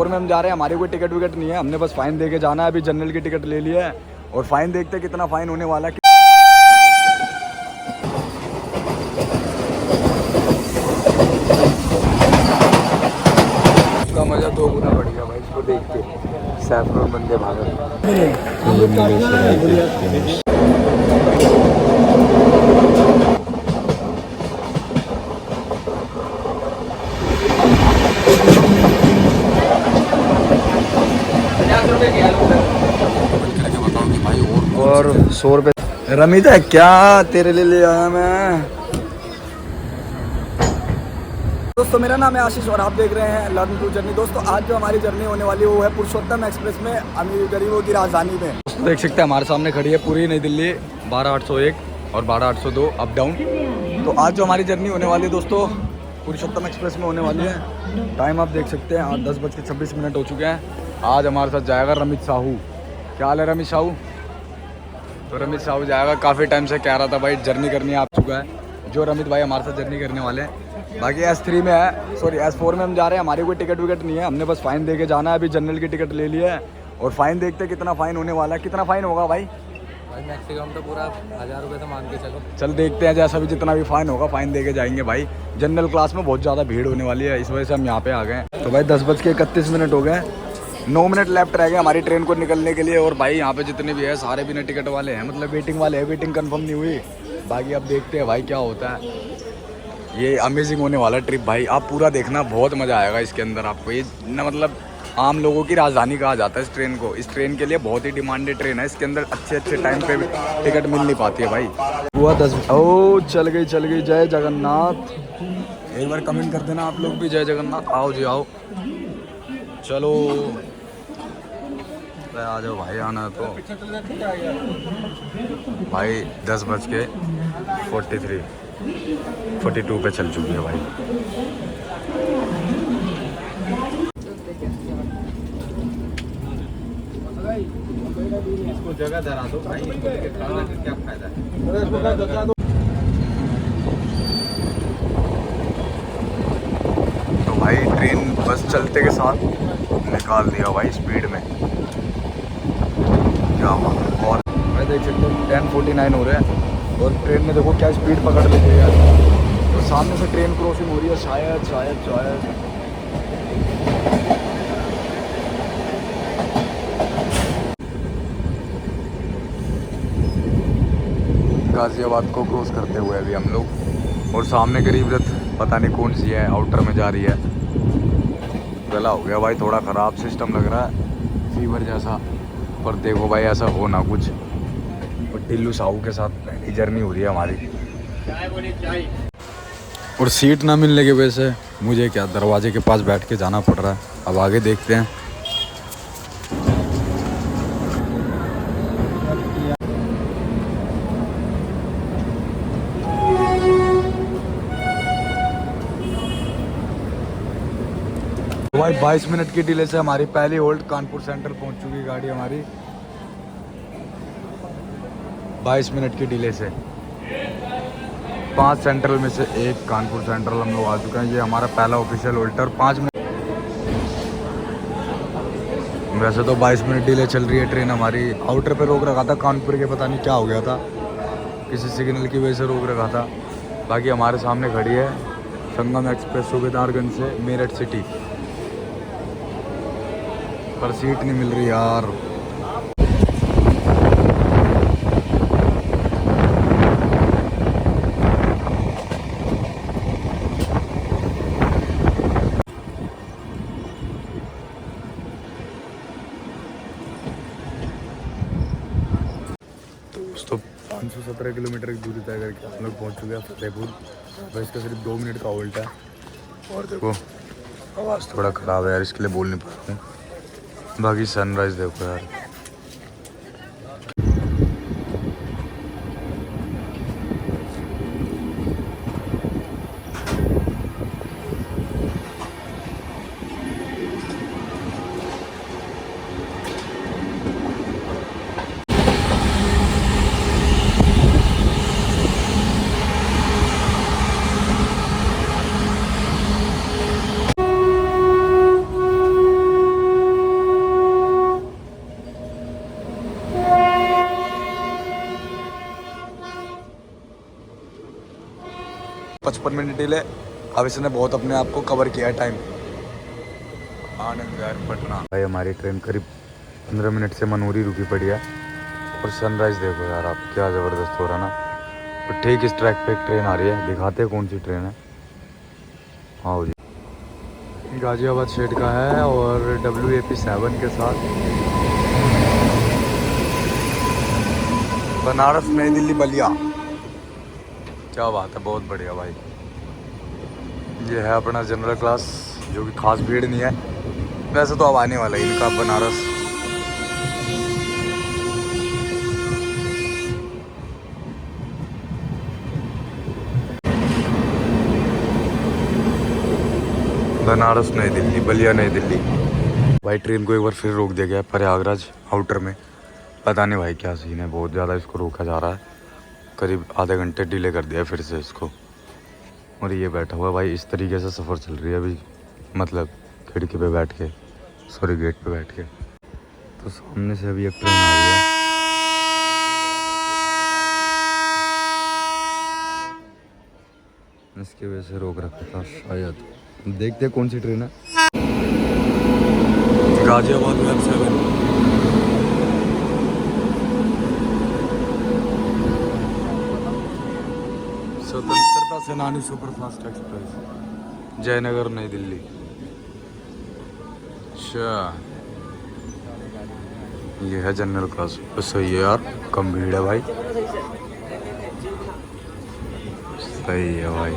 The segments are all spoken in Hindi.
और में हम जा रहे हैं, हमारी कोई टिकट विकट नहीं है, हमने बस फाइन दे के जाना है। अभी जनरल की टिकट ले लिया है और फाइन देखते हैं कितना फाइन होने वाला है। इसका मजा दो गुना बढ़ गया भाई इसको देख के। सैफरन वंदे भारत। और 100 रुपये रमित है क्या तेरे लिए ले आया मैं। दोस्तों मेरा नाम है आशीष और आप देख रहे हैं लर्न टू जर्नी। दोस्तों आज जो हमारी जर्नी होने वाली है वो है पुरुषोत्तम एक्सप्रेस में, अमीर गरीबों की राजधानी में। दोस्तों देख सकते हैं हमारे सामने खड़ी है पूरी नई दिल्ली 12801 और 12802 अप डाउन। तो आज जो हमारी जर्नी होने वाली है दोस्तों पुरुषोत्तम एक्सप्रेस में होने वाली है। टाइम आप देख सकते हैं 10:26 हो चुके हैं। आज हमारे साथ जाएगा रमित साहू। क्या हाल है रमित साहू? तो रमित साहू जाएगा, काफ़ी टाइम से कह रहा था भाई जर्नी करनी आ चुका है जो रमित भाई हमारे साथ जर्नी करने वाले हैं। बाकी S3 में है, सॉरी S4 में हम जा रहे हैं, हमारी कोई टिकट विकट नहीं है, हमने बस फाइन दे के जाना है। अभी जनरल की टिकट ले लिया है और फाइन देखते हैं कितना फाइन होने वाला है। कितना फाइन होगा भाई? मैक्सिमम तो पूरा 1000 रुपये तो मान के चलो। चल देखते हैं, जैसा भी जितना भी फाइन होगा फाइन दे के जाएंगे भाई। जनरल क्लास में बहुत ज़्यादा भीड़ होने वाली है, इस वजह से हम यहाँ पे आ गए। तो भाई 10:31 हो गए, 9 मिनट लेफ्ट रह गए हमारी ट्रेन को निकलने के लिए। और भाई यहाँ पे जितने भी है सारे बिना टिकट वाले हैं, मतलब वेटिंग वाले हैं, वेटिंग कंफर्म नहीं हुई। बाकी अब देखते हैं भाई क्या होता है। ये अमेजिंग होने वाला ट्रिप भाई, आप पूरा देखना, बहुत मज़ा आएगा इसके अंदर आपको। ये ना मतलब आम लोगों की राजधानी कहा जाता है इस ट्रेन को। इस ट्रेन के लिए बहुत ही डिमांडेड ट्रेन है, इसके अंदर अच्छे टाइम पे भी टिकट मिल नहीं पाती है भाई। हुआ 10 ओ चल गई जय जगन्नाथ। एक बार कमेंट कर देना आप लोग भी जय जगन्नाथ। आओ जी आओ, चलो आ जाओ भाई, आना तो भाई 10:42 पे चल चुकी है भाई। इसको जगह धरा दो भाई, क्या फायदा है। तो भाई ट्रेन बस चलते के साथ निकाल दिया भाई स्पीड में, क्या बात है। और मैं देख सकते हो 10:49 हो रहे हैं और ट्रेन में देखो क्या स्पीड पकड़ लेते हैं यार। तो सामने से ट्रेन क्रॉसिंग हो रही है, शायद गाजियाबाद को क्रॉस करते हुए अभी हम लोग। और सामने गरीब रथ पता नहीं कौन सी है, आउटर में जा रही है। गला हो गया भाई, थोड़ा ख़राब सिस्टम लग रहा है, फीवर जैसा। पर देखो भाई ऐसा हो ना कुछ। और टिल्लू साहू के साथ पहली जर्नी हो रही है हमारी। और सीट ना मिलने की वजह से मुझे क्या दरवाजे के पास बैठ के जाना पड़ रहा है। अब आगे देखते हैं। भाई 22 मिनट की डिले से हमारी पहली होल्ड कानपुर सेंट्रल पहुंच चुकी गाड़ी हमारी। 22 मिनट की डिले से 5 सेंट्रल में से एक कानपुर सेंट्रल हम लोग आ चुके हैं। ये हमारा पहला ऑफिशियल होल्टर 5 मिनट। वैसे तो 22 मिनट डिले चल रही है ट्रेन हमारी। आउटर पे रोक रखा था कानपुर के, पता नहीं क्या हो गया था, किसी सिग्नल की वजह से रोक रखा था। बाकी हमारे सामने खड़ी है संगम एक्सप्रेस सूबेदारगंज से मेरठ सिटी, पर सीट नहीं मिल रही यार। दोस्तों 517 किलोमीटर की दूरी तय करके हम लोग पहुँच चुके हैं फतेहपुर। बस इसका सिर्फ 2 मिनट का होल्ट है। और देखो आवाज़ थोड़ा ख़राब है यार, इसके लिए बोल नहीं पा रहा हूँ। बाकी सनराइज़ देखो यार। 55 मिनट डिले। अब इसने बहुत अपने आप को कवर किया है टाइम। आनंद विहार पटना भाई हमारी ट्रेन करीब 15 मिनट से मनूरी रुकी पड़ी है। और सनराइज़ देखो यार आप, क्या ज़बरदस्त हो रहा ना। तो ठीक इस ट्रैक पे एक ट्रेन आ रही है, दिखाते हैं कौन सी ट्रेन है। हाँ जी, गाजियाबाद शेड का है और WAP7 के साथ बनारस नई दिल्ली बलिया। क्या बात है, बहुत बढ़िया भाई। ये है अपना जनरल क्लास, जो कि खास भीड़ नहीं है वैसे तो। अब आने वाला है इनका बनारस। बनारस नई दिल्ली बलिया नई दिल्ली। भाई ट्रेन को एक बार फिर रोक दिया गया है प्रयागराज आउटर में। पता नहीं भाई क्या सीन है, बहुत ज़्यादा इसको रोका जा रहा है। करीब आधे घंटे डिले कर दिया फिर से इसको। और ये बैठा हुआ भाई, इस तरीके से सफ़र चल रही है अभी, मतलब खिड़की पे बैठ के, सॉरी गेट पे बैठ के। तो सामने से अभी एक ट्रेन आ रही है। इसकी वजह से रोक रखा था शायद। देखते कौन सी ट्रेन है। गाजियाबाद वेब 7। स्वतंत्रता सेनानी सुपरफास्ट एक्सप्रेस जयनगर नई दिल्ली। अच्छा ये है जनरल क्लास। सही है यार, कम भीड़ है भाई। सही है भाई।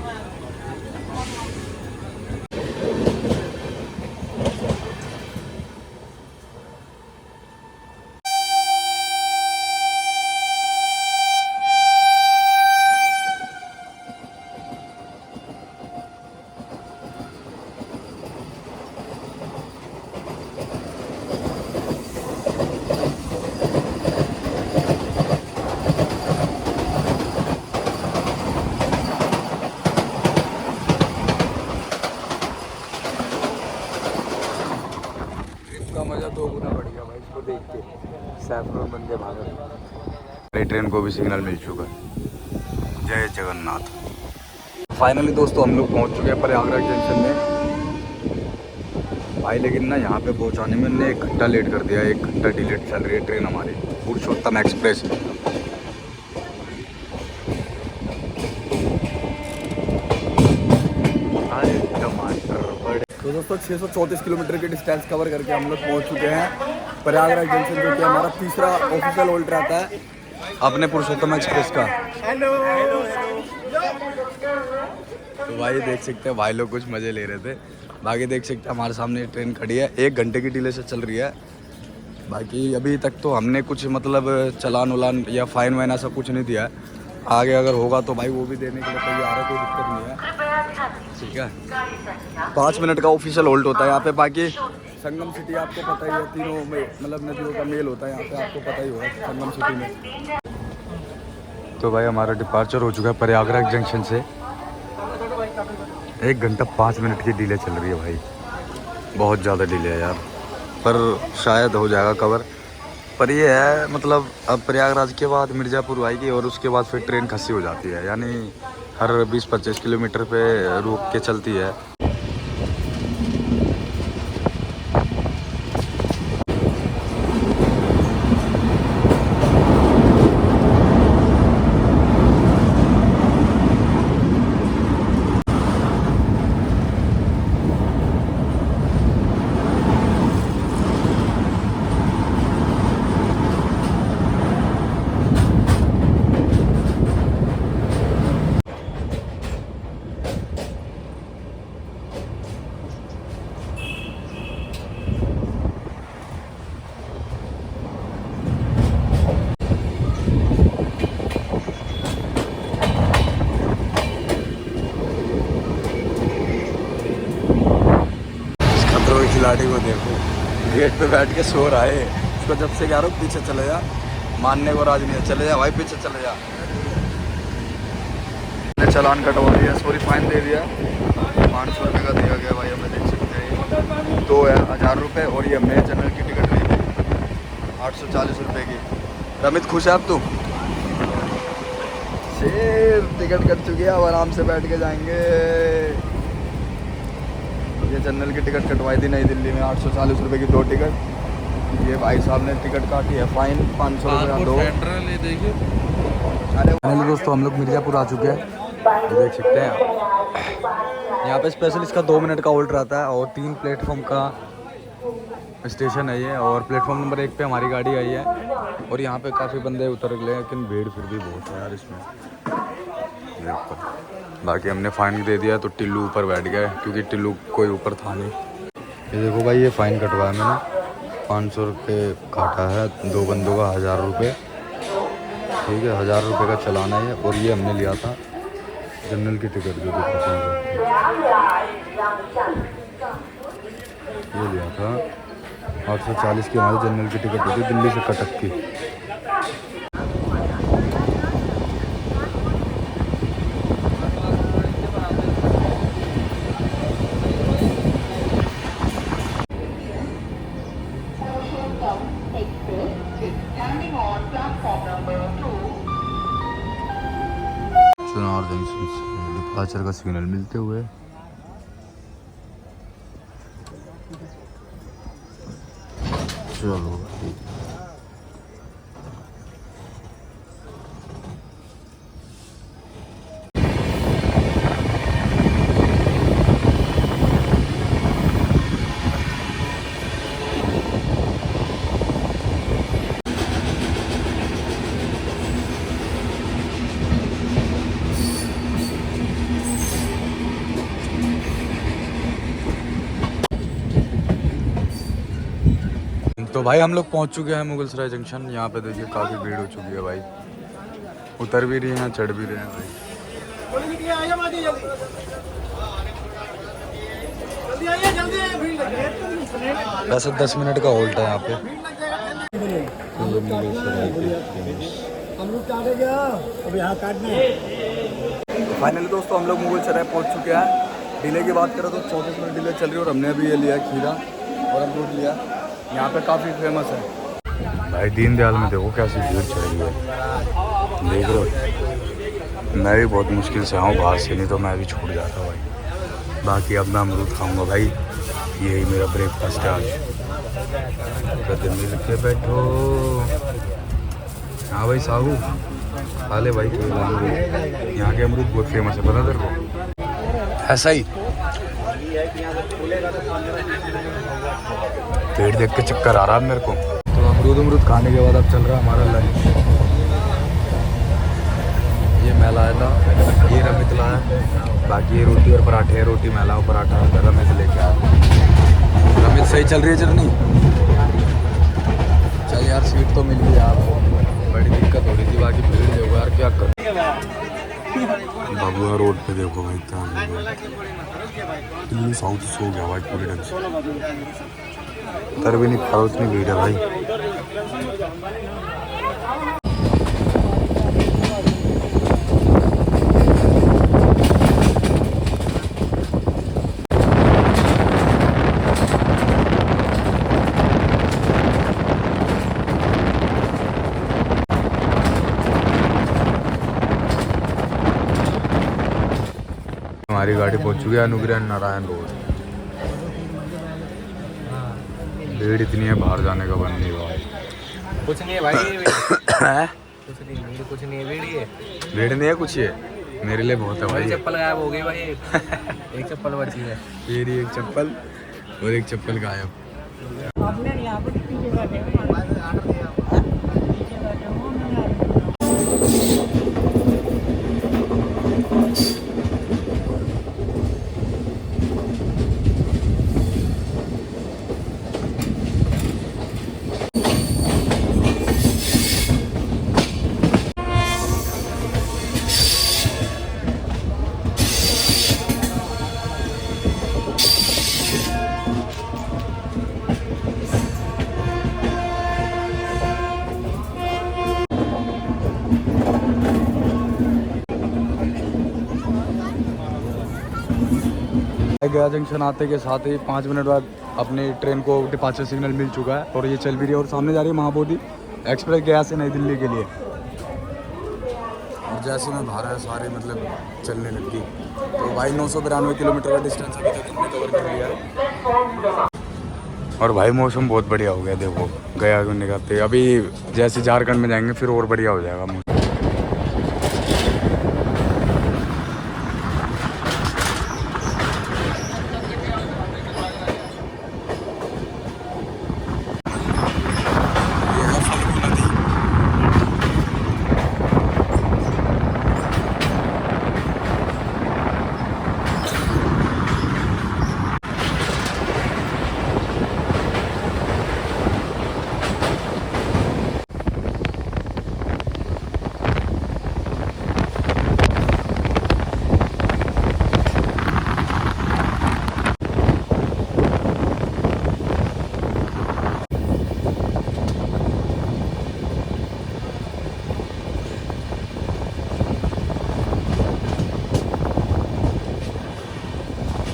इसका मज़ा दो गुना बढ़ गया भाई इसको देख के। सैफरन वंदे भारत ट्रेन को भी सिग्नल मिल चुका है। जय जगन्नाथ। फाइनली दोस्तों हम लोग पहुंच चुके हैं प्रयागराज जंक्शन में भाई। लेकिन ना यहाँ पे पहुंचाने में ने 1 घंटा लेट कर दिया। 1 घंटा डिले चल रही है ट्रेन हमारी, पुरुषोत्तम एक्सप्रेस। तो दोस्तों 634 किलोमीटर की डिस्टेंस कवर करके हम लोग पहुंच चुके हैं प्रयागराज जंक्शन, जो कि हमारा तीसरा ऑफिशियल होल्ड रहता है अपने पुरुषोत्तम एक्सप्रेस का। हेलो। तो भाई देख सकते हैं भाई लोग कुछ मज़े ले रहे थे। बाकी देख सकते हैं हमारे सामने ट्रेन खड़ी है, 1 घंटे की डिले से चल रही है। बाकी अभी तक तो हमने कुछ मतलब चलान उलान या फाइन वाइन ऐसा कुछ नहीं दिया है। आगे अगर होगा तो भाई वो भी देने के लिए तैयार है, कोई दिक्कत नहीं है। ठीक है, 5 मिनट का ऑफिशियल होल्ड होता है यहाँ पे। बाकी संगम सिटी आपको पता ही है, तीनों में मतलब नदियों का मेल होता है यहाँ पे, आपको पता ही होगा संगम सिटी में। तो भाई हमारा डिपार्चर हो चुका है प्रयागराज जंक्शन से। 1 घंटा 5 मिनट की डिले चल रही है भाई, बहुत ज़्यादा डिले है यार, पर शायद हो जाएगा कवर। पर ये है मतलब अब प्रयागराज के बाद मिर्ज़ापुर आएगी और उसके बाद फिर ट्रेन खस्सी हो जाती है, यानी हर 20-25 किलोमीटर पे रुक के चलती है। खिलाड़ी को देखो गेट पे बैठ के सो रहा है। उसको जब से कह रहा हूँ पीछे चले जा, मानने को राज नहीं है। चले जा भाई, पीछे चले जा। चालान कटवा दिया, सॉरी फाइन दे दिया। 500 रुपये का दिया गया भाई, हमें देख सकते हैं 2000 रुपये। और ये हमने जनरल की टिकट ली थी 840 रुपये की। रमित खुश है अब तू? शेर टिकट कट चुकी है, अब आराम से बैठ के जाएंगे। ये जनरल की टिकट कटवाई थी नई दिल्ली में 840 रुपये की 2 टिकट। ये भाई साहब ने टिकट काटी है, फाइन 500 रुपये 2। अरे दोस्तों हम लोग मिर्ज़ापुर आ चुके हैं, ये देख सकते हैं आप। यहाँ पे स्पेशल इसका 2 मिनट का होल्ड रहता है और 3 प्लेटफॉर्म का स्टेशन है ये। और प्लेटफॉर्म नंबर 1 पे हमारी गाड़ी आई है और यहाँ पे काफ़ी बंदे उतर गए, लेकिन भीड़ फिर भी बहुत है यार इसमें। ये ऊपर बाकी हमने फाइन दे दिया तो टिल्लू ऊपर बैठ गया क्योंकि टिल्लू कोई ऊपर था नहीं। ये देखो भाई, ये फ़ाइन कटवाया मैंने, 500 रुपये काटा है, 2 बंदों का 1000 रुपये। ठीक है, 1000 रुपये का चलाना है। और ये हमने लिया था जनरल की टिकट, जो ये लिया था 840 की हमारी जनरल की टिकट होती दिल्ली से कटक की। चुनार जंक्शन से डिपार्चर का सिग्नल मिलते हुए चलो भाई। तो भाई हम लोग पहुंच चुके हैं मुगलसराय जंक्शन। यहाँ पे देखिए काफ़ी भीड़ हो चुकी है भाई, उतर भी रही हैं चढ़ भी रहे हैं भाई। वैसे 10 मिनट का होल्ड है यहाँ पे। फाइनली दोस्तों हम लोग मुगलसराय पहुँच चुके हैं। डिले की बात करें तो 24 मिनट डिले चल रही है और हमने अभी ये लिया खीरा और अमरूद लिया। यहाँ पे काफ़ी फेमस है भाई। दीनदयाल में देखो कैसी भीड़ चल रही है, देख रहे हो। मैं भी बहुत मुश्किल से आऊँ बाहर से, नहीं तो मैं भी छूट जाता भाई। बाकी अब मैं अमरूद खाऊंगा भाई, यही मेरा ब्रेकफास्ट है आज। कदम मिल के बैठो। हाँ भाई साहू खा ले भाई, यहाँ के अमरूद बहुत फेमस है, पता तेरे को? ऐसा ही पेट देख के चक्कर आ रहा है मेरे को। तो अमरूद खाने के बाद अब चल रहा है हमारा लंच। ये मैं लाया था, ये रमित लाया, बाकी ये रोटी और पराठे है। रोटी मैं लाऊं, पराठा रमित लेके आया। रमित सही चल रही है जर्नी? चल यार सीट तो मिल गई यार, बड़ी दिक्कत हो रही थी। बाकी भीड़ देखो यार, क्या कर भगवा रोड पे देखो भाई क्या दिल्ली साउथ सो गया भाई पूरे ढंग से, उतर भी नहीं पा रहा, उतनी भीड़ है भाई। हमारी गाड़ी पहुंच चुकी है अनुग्रह नारायण रोड। भीड़ इतनी है, बाहर जाने का बन नहीं हुआ। कुछ नहीं है भाई, कुछ नहीं है, भीड़ नहीं है कुछ, ये मेरे लिए बहुत है भाई। चप्पल गायब हो गई भाई, एक चप्पल बची है। मेरी एक चप्पल और एक चप्पल गायब। गया जंक्शन आते के साथ ही 5 मिनट बाद अपनी ट्रेन को डिपार्चर सिग्नल मिल चुका है और ये चल भी रही है। और सामने जा रही है महाबोधि एक्सप्रेस गया से नई दिल्ली के लिए। जैसे मैं बाहर आया सारे मतलब चलने लगी। तो भाई 992 किलोमीटर का डिस्टेंस अभी तक हमने कवर कर लिया है। और भाई मौसम बहुत बढ़िया हो गया, देखो गया निकलते अभी जैसे झारखंड में जाएंगे फिर और बढ़िया हो जाएगा मौसम।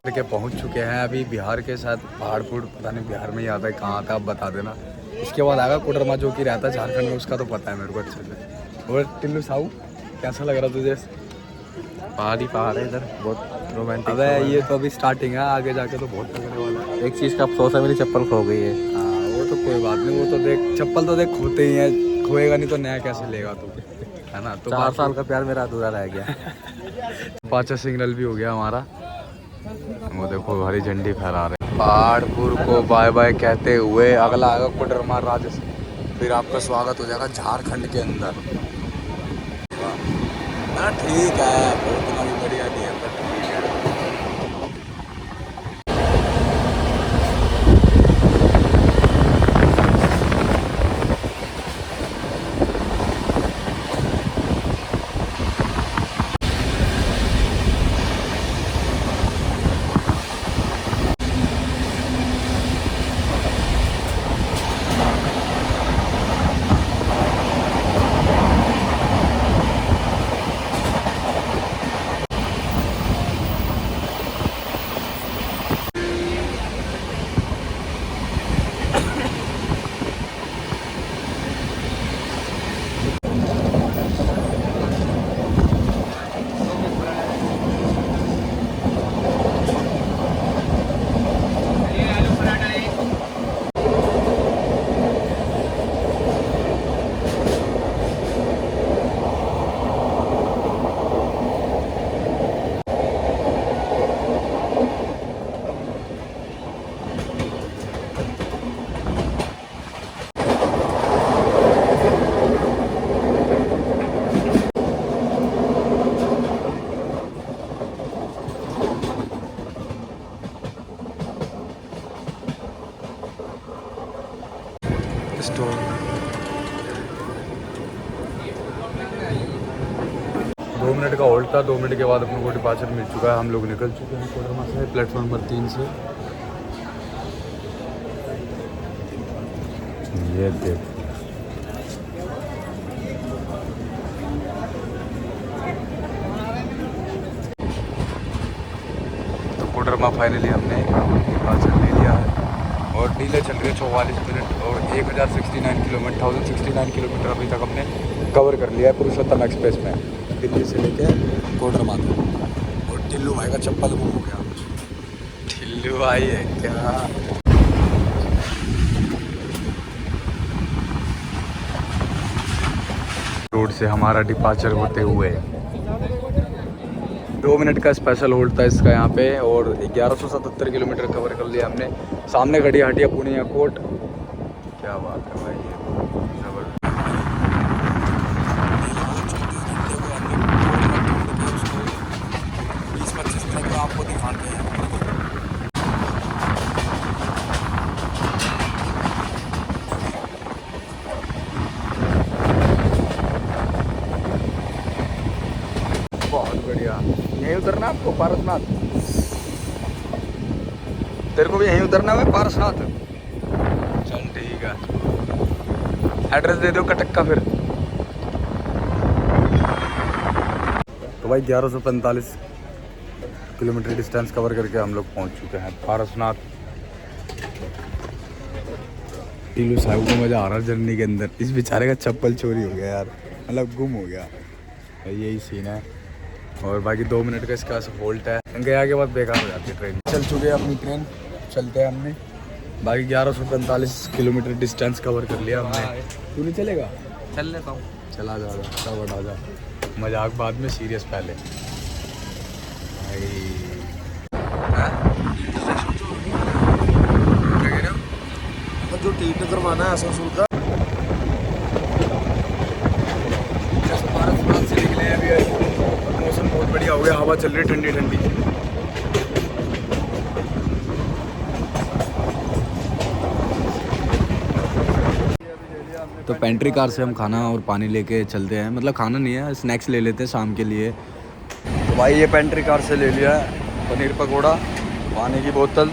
के पहुंच चुके हैं अभी बिहार के साथ पहाड़पुर, पता नहीं बिहार में ही आता है कहाँ आता है आप बता देना। इसके बाद आएगा कोडरमा जो कि रहता है झारखंड में, उसका तो पता है मेरे को अच्छे से। और टिल्लू साहू कैसा लग रहा तुझे? पहाड़ ही पहाड़ है इधर, बहुत रोमांटिक। अबे ये तो अभी स्टार्टिंग है, आगे जाके तो बहुत लगने वाला है। एक चीज़ का अफसोस है, मेरी चप्पल खो गई है। हाँ वो तो कोई बात नहीं, वो तो देख चप्पल तो देख खोते ही हैं, खोएगा नहीं तो नया कैसे लेगा तू, है ना। तो 4 साल का प्यार मेरा अधूरा रह गया। 5 सिग्नल भी हो गया हमारा। वो देखो हरी झंडी फहरा रहे। पहाड़पुर को बाय बाय कहते हुए अगला आएगा कोडरमा राजस्थान, फिर आपका स्वागत हो जाएगा झारखंड के अंदर। हाँ ठीक है, उतना भी बढ़िया नहीं है पर ठीक है। स्टोर 2 मिनट का होल्ड था, 2 मिनट के बाद अपने को डिपार्चर मिल चुका है। हम लोग निकल चुके हैं कोडरमा से, प्लेटफॉर्म नंबर 3 से। ये देख तो कोडरमा फाइनली हमने डिपार्चर ले लिया है और डीले चल रही है 44 मिनट और 1069 किलोमीटर 1069 किलोमीटर अभी तक हमने कवर कर लिया है पुरुषोत्तम एक्सप्रेस में, दिल्ली से लेके कोडरमा तक। और टिल्लू भाई का चप्पल गुम हो गया। टिल्लू भाई है क्या? रोड से हमारा डिपार्चर होते हुए 2 मिनट का स्पेशल होल्ड था इसका यहाँ पे और 1177 किलोमीटर कवर कर लिया हमने। सामने खड़ी हटिया पूर्णिया कोट, क्या बात है भाई, जबरदस्त। 20-25 मिनट में आपको दिखाते हैं। बहुत बढ़िया, यहीं उतरना आपको पारसनाथ, तेरे को भी यहीं उतरना है पारसनाथ। चल ठीक है, एड्रेस दे दो कटक का फिर। तो भाई 1145 किलोमीटर डिस्टेंस कवर करके हम लोग पहुंच चुके हैं पारसनाथ। टिल्लू साहब को मज़ा आ रहा है जर्नी के अंदर। इस बेचारे का चप्पल चोरी हो गया यार, मतलब गुम हो गया। यही सीन है। और बाकी 2 मिनट का इसका होल्ट है, गया के बाद बेकार हो जाती है ट्रेन। चल चुके हैं अपनी ट्रेन, चलते हैं हमने। बाकी 1145 किलोमीटर डिस्टेंस कवर कर लिया हमने। तू नहीं चलेगा? चल लेता हूँ। चला जा सब आ जा, मजाक बाद में, सीरियस पहले। भाई जो टिकट करवाना है आसनसोल का, से निकले हैं अभी और मौसम बहुत बढ़िया हो गया, हवा चल रही है ठंडी ठंडी। तो पेंट्री कार से हम खाना और पानी लेके चलते हैं, मतलब खाना नहीं है, स्नैक्स ले लेते हैं शाम के लिए। तो भाई ये पेंट्री कार से ले लिया है पनीर पकोड़ा, पानी की बोतल।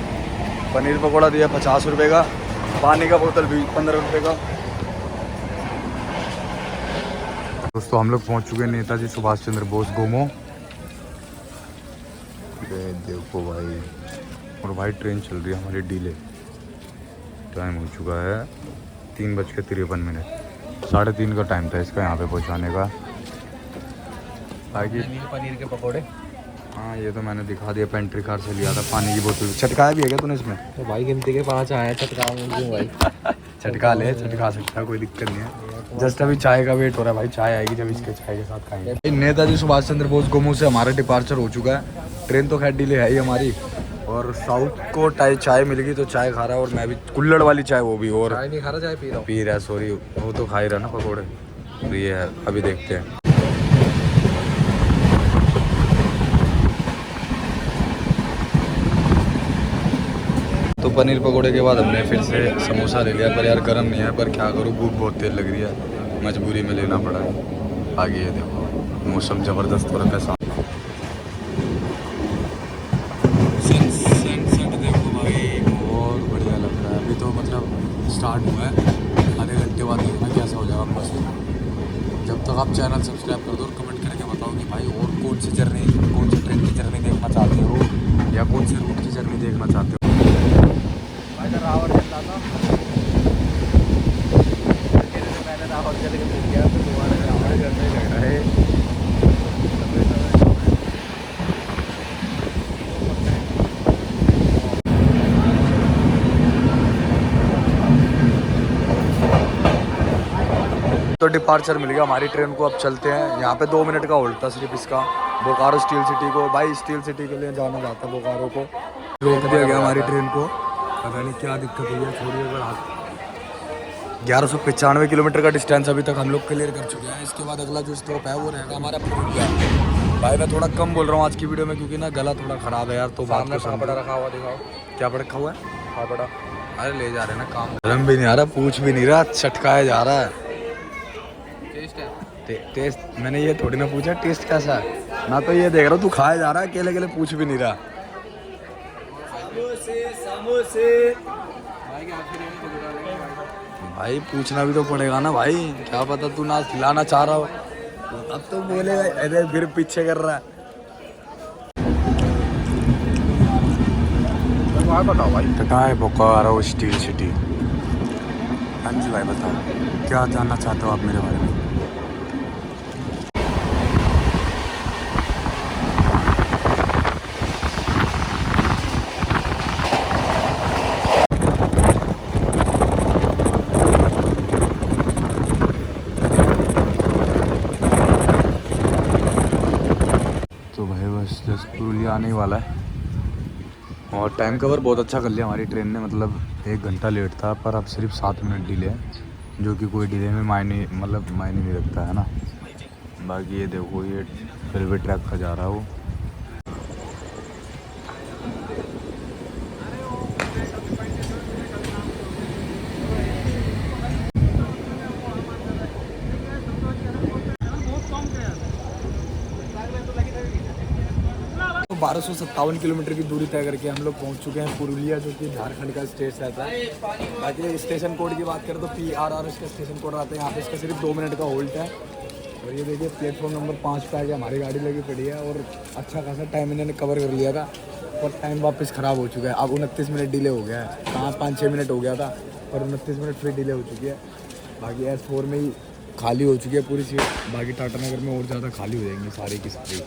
पनीर पकोड़ा दिया 50 रुपये का, पानी का बोतल भी 15 रुपये का। दोस्तों हम लोग पहुंच चुके हैं नेताजी सुभाष चंद्र बोस गोमो। देखो भाई, और भाई ट्रेन चल रही है हमारी डीले। टाइम हो चुका है 3:53। 3:30 का टाइम था इसका यहाँ पे पहुँचाने का। बाकी पनीर के पकोड़े, हाँ ये तो मैंने दिखा दिया, पेंट्री कार से लिया था। पानी की बोतल छटकाया भी है क्या तूने इसमें? तो भाई गिनती के 5 आए, चटका भाई। छटका ले, छटका सकता है, कोई दिक्कत नहीं है। जस्ट अभी चाय का वेट हो रहा है भाई, चाय आएगी जब इसके चाय के साथ खाएंगे। नेताजी सुभाष चंद्र बोस गोमो से हमारा डिपार्चर हो चुका है। ट्रेन तो खैर डिले है ही हमारी, और साउथ को चाय मिल गई तो चाय खा रहा है, और मैं भी कुल्हड़ वाली चाय, वो भी। और चाय नहीं खा रहा, चाय पी रहा हूँ। पी रहा है, सॉरी, वो तो खा ही रहा ना पकौड़े। तो ये है, अभी देखते हैं। तो पनीर पकोड़े के बाद हमने फिर से समोसा ले लिया, पर यार गर्म नहीं है, पर क्या करूँ, भूख बहुत तेज लग रही है, मजबूरी में लेना पड़ा है। आगे ये देखो मौसम ज़बरदस्त हो रखा है। सनसेट देखो भाई, बहुत बढ़िया लग रहा है। अभी तो मतलब स्टार्ट हुआ है, आधे घंटे बाद देखना कैसा हो जाएगा मस्त। जब तक आप चैनल सब्सक्राइब कर दो और कमेंट करके बताओ कि भाई और कौन सी जर्नी, कौन सी ट्रेन की जर्नी देखना चाहते हो, या कौन सी रूट की जर्नी देखना चाहते हो। रावण चल रहा था, मैंने रावण चल के मिल गया, तो दोबारा रावण घर में लग रहा है। तो डिपार्चर मिल गया हमारी ट्रेन को, अब चलते हैं। यहाँ पे 2 मिनट का होल्ड था सिर्फ इसका, बोकारो स्टील सिटी को। भाई स्टील सिटी के लिए जाना चाहता है, बोकारो को रोक दिया गया हमारी ट्रेन को, पता नहीं क्या दिक्कत हुई है। छोड़िए, अगर 1195 किलोमीटर का डिस्टेंस अभी तक हम लोग क्लियर कर चुके हैं। इसके बाद अगला जो स्टॉप है वो रहेगा हमारा पुरुलिया। भाई मैं थोड़ा कम बोल रहा हूँ आज की वीडियो में, क्योंकि ना गला थोड़ा ख़राब है यार, तो बात को पापड़ा रखा हुआ दिखाओ, क्या रखा हुआ है? पापड़ा। अरे ले जा रहे हैं ना, काम गरम भी नहीं आ रहा, पूछ भी नहीं रहा, चटकाया जा रहा है। टेस्ट है, टेस्ट मैंने ये थोड़ी ना पूछा टेस्ट कैसा है, ना तो ये देख रहा हूँ तू खाया जा रहा है, अकेले अकेले पूछ भी नहीं रहा। भाई पूछना भी तो पड़ेगा ना भाई, क्या पता तू ना खिलाना चाह रहा हो, अब तो बोलेगा अरे फिर पीछे कर रहा है। बताओ भाई, कहाँ है बोकारो स्टील सिटी? हाँ जी भाई बताओ, क्या जानना चाहते हो आप मेरे बारे में? तो भाई बस जस्ट पुरुलिया आने ही वाला है, और टाइम कवर बहुत अच्छा कर लिया हमारी ट्रेन ने, मतलब 1 घंटा लेट था, पर अब सिर्फ 7 मिनट डिले है, जो कि कोई डिले में मायने नहीं रखता है ना। बाकी ये देखो, ये रेलवे ट्रैक का जा रहा है वो। तो 1257 किलोमीटर की दूरी तय करके हम लोग पहुंच चुके हैं पुरुलिया, जो कि झारखंड का स्टेट रहता है। बाकी स्टेशन कोड की बात करें तो PRR इसका स्टेशन कोड आता है। यहाँ पे इसका सिर्फ 2 मिनट का होल्ड है। और ये देखिए प्लेटफॉर्म नंबर 5 पे आके हमारी गाड़ी लगी पड़ी है, और अच्छा खासा टाइम इन्होंने कवर कर लिया था, और टाइम वापस ख़राब हो चुका है। अब 29 मिनट डिले हो गया है, कहाँ 5-6 मिनट हो गया था, और 29 मिनट फिर डिले हो चुकी है। बाकी S4 में ही खाली हो चुकी है पूरी सीट, बाकी टाटा नगर में और ज़्यादा खाली हो जाएंगी सारी की सारी,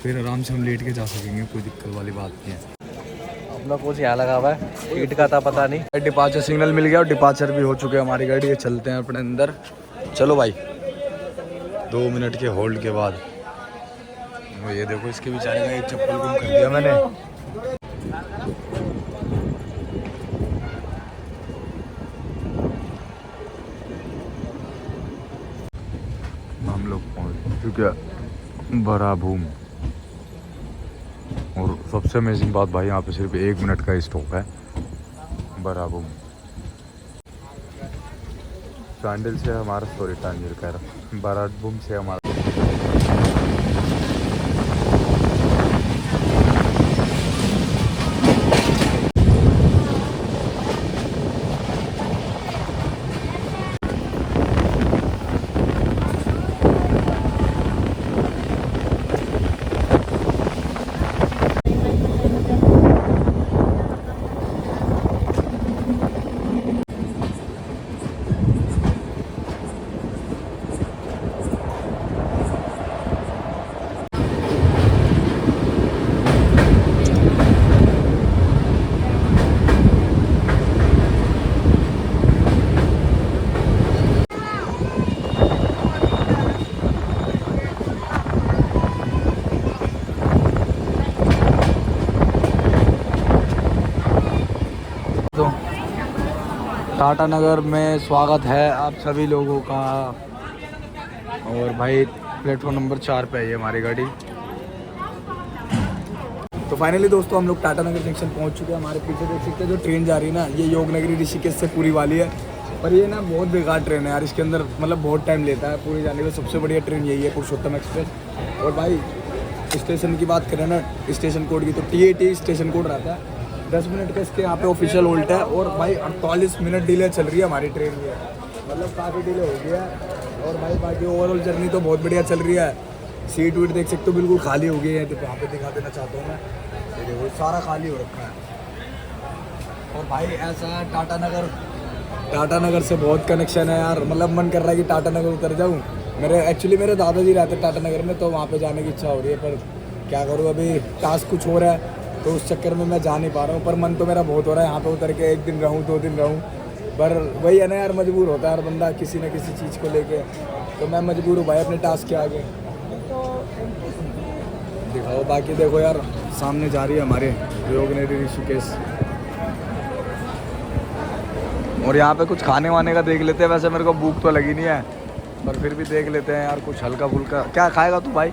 फिर आराम से हम लेट के जा सकेंगे, कोई दिक्कत वाली बात नहीं है। अपना कुछ यहाँ लगा हुआ है, सीट का था पता नहीं। डिपार्चर सिग्नल मिल गया और डिपार्चर भी हो चुके हैं हमारी गाड़ी, ये चलते हैं अपने अंदर। चलो भाई 2 मिनट के होल्ड के बाद। वो ये देखो इसके बेचारे का एक चप्पल गुम कर दिया मैंने। हम लोग पहुंच चुके हैं बराभूम, और सबसे अमेजिंग बात भाई यहाँ पे सिर्फ 1 मिनट का स्टॉप है बराभूम। चांडिल से हमारा सॉरी टांजिल कर बराभूम से हमारा टाटा नगर में स्वागत है आप सभी लोगों का। और भाई प्लेटफॉर्म नंबर 4 पे है ये हमारी गाड़ी। तो फाइनली दोस्तों हम लोग टाटा नगर जंक्शन पहुंच चुके हैं। हमारे पीछे देख सकते हैं जो ट्रेन जा रही है ना, ये योगनगरी ऋषिकेश से पूरी वाली है। पर ये ना बहुत बेकार ट्रेन है यार, इसके अंदर मतलब बहुत टाइम लेता है पूरी जाने में। सबसे बढ़िया ट्रेन यही है पुरुषोत्तम एक्सप्रेस। और भाई स्टेशन की बात करें ना, स्टेशन कोड की, तो TAT स्टेशन कोड रहता है। 10 मिनट का इसके यहाँ पे ऑफिशियल होल्ट है। और भाई 48 मिनट डिले चल रही है हमारी ट्रेन में, मतलब काफ़ी डिले हो गया है। और भाई बाकी ओवरऑल जर्नी तो बहुत बढ़िया चल रही है। सीट वीट देख सकते हो बिल्कुल खाली हो गई है, तो वहाँ पे दिखा देना चाहता हूँ मैं, ये देखो सारा खाली हो रखा है। और भाई ऐसा है टाटा नगर से बहुत कनेक्शन है यार, मतलब मन कर रहा है कि टाटा नगर उतर जाऊँ। मेरे दादाजी रहते टाटा नगर में, तो वहाँ पे जाने की इच्छा हो रही है, पर क्या करूँ अभी टास्क कुछ हो रहा है, तो उस चक्कर में मैं जा नहीं पा रहा हूँ। पर मन तो मेरा बहुत हो रहा है यहाँ पे उतर के 1 दिन रहूँ 2 दिन रहूँ, पर वही है ना यार, मजबूर होता है हर बंदा किसी न किसी चीज़ को लेके। तो मैं मजबूर हूँ भाई अपने टास्क के आगे। दिखाओ बाकी देखो यार, सामने जा रही है हमारे योगनगरी ऋषिकेश। और यहाँ पे कुछ खाने वाने का देख लेते हैं। वैसे मेरे को भूख तो लगी नहीं है, पर फिर भी देख लेते हैं यार कुछ हल्का फुल्का। क्या खाएगा तू भाई?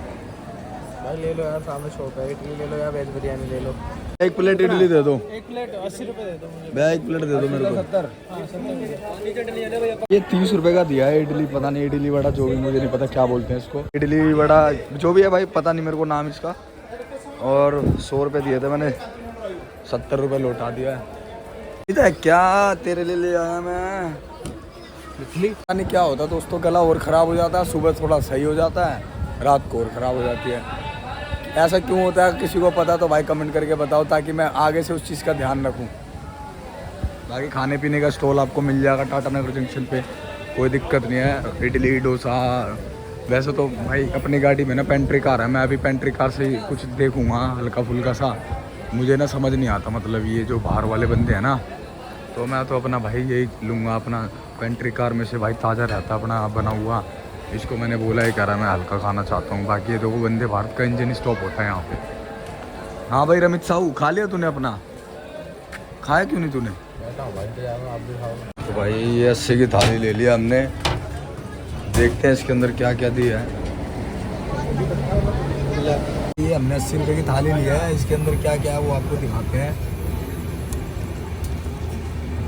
भाई ले लो यार, सामने शॉप है, इडली ले लो या वेज बिरयानी ले लो। 1 प्लेट इडली दे दो। 1 प्लेट 80 रुपये दे दो मुझे। भैया 1 प्लेट दे दो मेरे को। 70। ये 30 रुपए का दिया है इडली, पता नहीं इडली वड़ा जो भी, मुझे नहीं पता क्या बोलते हैं इसको, इडली वड़ा जो भी है भाई, पता नहीं मेरे को नाम इसका। और 100 रुपये दिए थे मैंने, 70 रुपये लौटा दिया है। इधर क्या तेरे लिए ले आया मैं इडली। पता नहीं क्या होता दोस्तों, गला और ख़राब हो जाता है, सुबह थोड़ा सही हो जाता है, रात को और ख़राब हो जाती है। ऐसा क्यों होता है किसी को पता तो भाई कमेंट करके बताओ, ताकि मैं आगे से उस चीज़ का ध्यान रखूं। बाकी खाने पीने का स्टॉल आपको मिल जाएगा टाटा नगर जंक्शन पे, कोई दिक्कत नहीं है। इडली डोसा, वैसे तो भाई अपनी गाड़ी में ना पेंट्री कार है, मैं अभी पेंट्री कार से ही कुछ देखूँगा हल्का फुल्का सा। मुझे ना समझ नहीं आता, मतलब ये जो बाहर वाले बंदे हैं ना, तो मैं तो अपना भाई यही लूँगा, अपना पेंट्री कार में से भाई ताज़ा रहता अपना बना हुआ। इसको मैंने बोला ही करा मैं हल्का खाना चाहता हूँ। बाकी ये देखो वंदे भारत का इंजन स्टॉप होता है यहाँ पे। हाँ भाई रमित साहू, खा लिया तूने अपना? खाया क्यों नहीं तूने? तो भाई ये 80 की थाली ले लिया हमने, देखते हैं इसके अंदर क्या क्या दिया है। ये हमने 80 रुपये की थाली लिया है, इसके अंदर क्या क्या है वो आपको दिखाते हैं।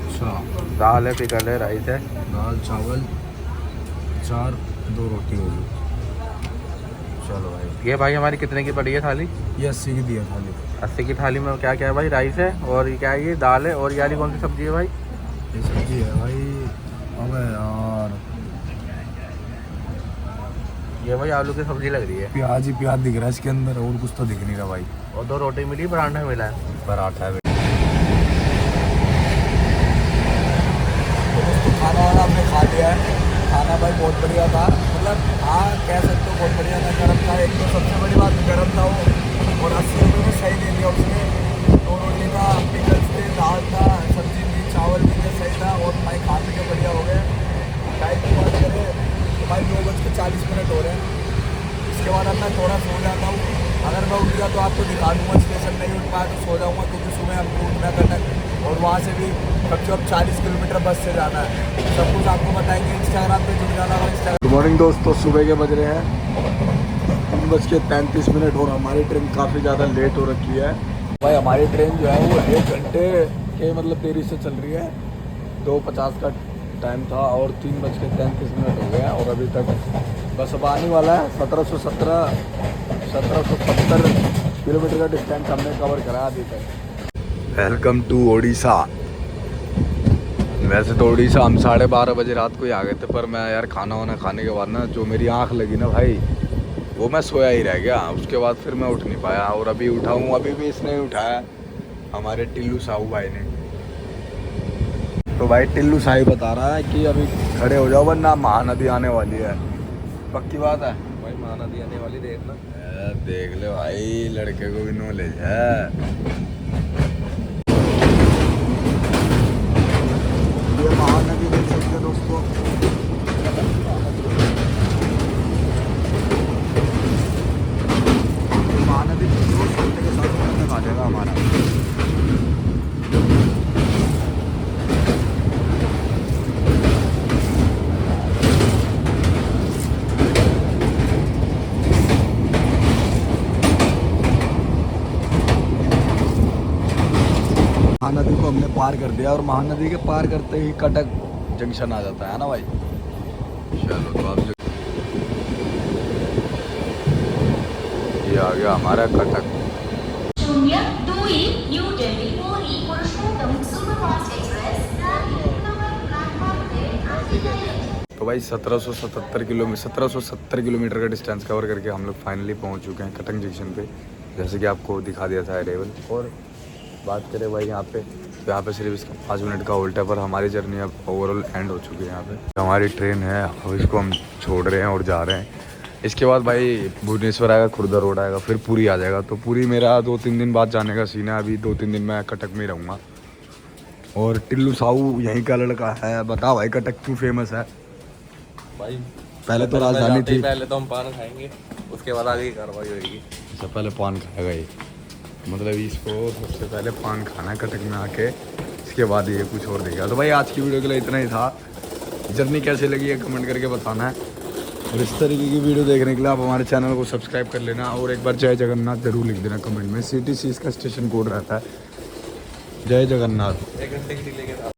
अच्छा, दाल है, पिकल है, राइस है, दाल चावल 4 2 रोटी होगी। चलो भाई, ये भाई हमारी कितने की पड़ी है थाली? ये 80 की दी है थाली। 80 की थाली में क्या क्या है भाई? राइस है, और ये क्या है, ये दाल है, और यारी कौन सी सब्जी है भाई? ये सब्जी है भाई, अबे यार ये भाई आलू की सब्जी लग रही है। प्याज ही प्याज दिख रहा है इसके अंदर, और कुछ तो दिख नहीं रहा भाई। और 2 रोटी मिली, पराठा मिला है। पराठा है। खाना वाना हमने खा लिया है, खाना भाई बहुत बढ़िया था, मतलब हाँ कह सकते हो बहुत बढ़िया था, गर्म था। एक तो सबसे बड़ी बात गर्म था वो, और 80 रुपये में सही दे दिया उसने। 2 रोटी था, पिकल्स थे, दाल था, सब्जी थी, चावल भी थे, सही था। और भाई खा पी के बढ़िया हो गए। टाइम की बात करें तो भाई 9:40 हो रहे हैं। इसके बाद अब मैं थोड़ा सो जाता हूँ। अगर मैं उठ गया तो आपको दिखा दूँगा, स्टेशन नहीं उठ पाया तो सो जाऊँगा, क्योंकि सुबह हमको उठना कटक और वहाँ से भी कम से कम 40 किलोमीटर बस से जाना है। सब कुछ आपको बताएंगे, इंस्टाग्राम पे जुड़ जाना होगा। इंस्टाग्राम। गुड मॉर्निंग दोस्तों, सुबह के बज रहे हैं 3:35 और हमारी ट्रेन काफ़ी ज़्यादा लेट हो रखी है। भाई हमारी ट्रेन जो है वो 1 घंटे के मतलब देरी से चल रही है। 2:50 का टाइम था और 3:33 हो गए हैं और अभी तक बस अब आने वाला है। 1770 किलोमीटर का डिस्टेंस हमने कवर करा अभी तक। Welcome to Odisha. वैसे तो ओडिशा हम 12:30 बजे रात को ही आ गए थे, पर मैं यार खाना वाना खाने के बाद ना जो मेरी आँख लगी ना भाई, वो मैं सोया ही रह गया। उसके बाद फिर मैं उठ नहीं पाया और अभी उठा हूँ, अभी भी इसने ही उठाया, हमारे टिल्लू साहू भाई ने। तो भाई टिल्लू साहू बता रहा है कि अभी खड़े हो जाओ वरना महानदी आने वाली है। पक्की बात है भाई महानदी आने वाली, देखना। देख ले भाई, लड़के को भी नॉलेज है। ये महानदी देख सकते हैं दोस्तों। महानदी क्रॉस करने के साथ तक आ जाएगा हमारा। महानदी को हमने पार कर दिया और महानदी के पार करते ही कटक जंक्शन आ जाता है ना भाई। चलो तो आप ये आ गया हमारा कटक। तो भाई 1770 किलोमीटर का डिस्टेंस कवर करके हम लोग फाइनली पहुंच चुके हैं कटक जंक्शन पे, जैसे कि आपको दिखा दिया था अरेवल। और बात करें भाई यहाँ पे, तो यहाँ पे सिर्फ इसका 5 मिनट का होल्ट है, पर हमारी जर्नी अब ओवरऑल एंड हो चुकी है। यहाँ पे हमारी ट्रेन है, अब इसको हम छोड़ रहे हैं और जा रहे हैं। इसके बाद भाई भुवनेश्वर आएगा, खुर्दा रोड आएगा, फिर पुरी आ जाएगा। तो पुरी मेरा 2-3 दिन बाद जाने का सीन है। अभी 2-3 दिन मैं कटक में ही रहूँगा। और टिल्लू साहू यहीं का लड़का है। बता भाई कटक क्यों फेमस है? भाई पहले तो राजधानी थी, पहले तो हम पान खाएंगे, उसके बाद आगे की कार्रवाई होगी। सबसे पहले पान खाएगा ये, मतलब इसको सबसे पहले पान खाना है कटक में आके, इसके बाद ये कुछ और देगा। तो भाई आज की वीडियो के लिए इतना ही था। जर्नी कैसे लगी है कमेंट करके बताना है, और इस तरीके की वीडियो देखने के लिए आप हमारे चैनल को सब्सक्राइब कर लेना। और एक बार जय जगन्नाथ जरूर लिख देना कमेंट में। CTC इसका स्टेशन कोड रहता है, जय जगन्नाथ। 1 घंटे की डिले के साथ।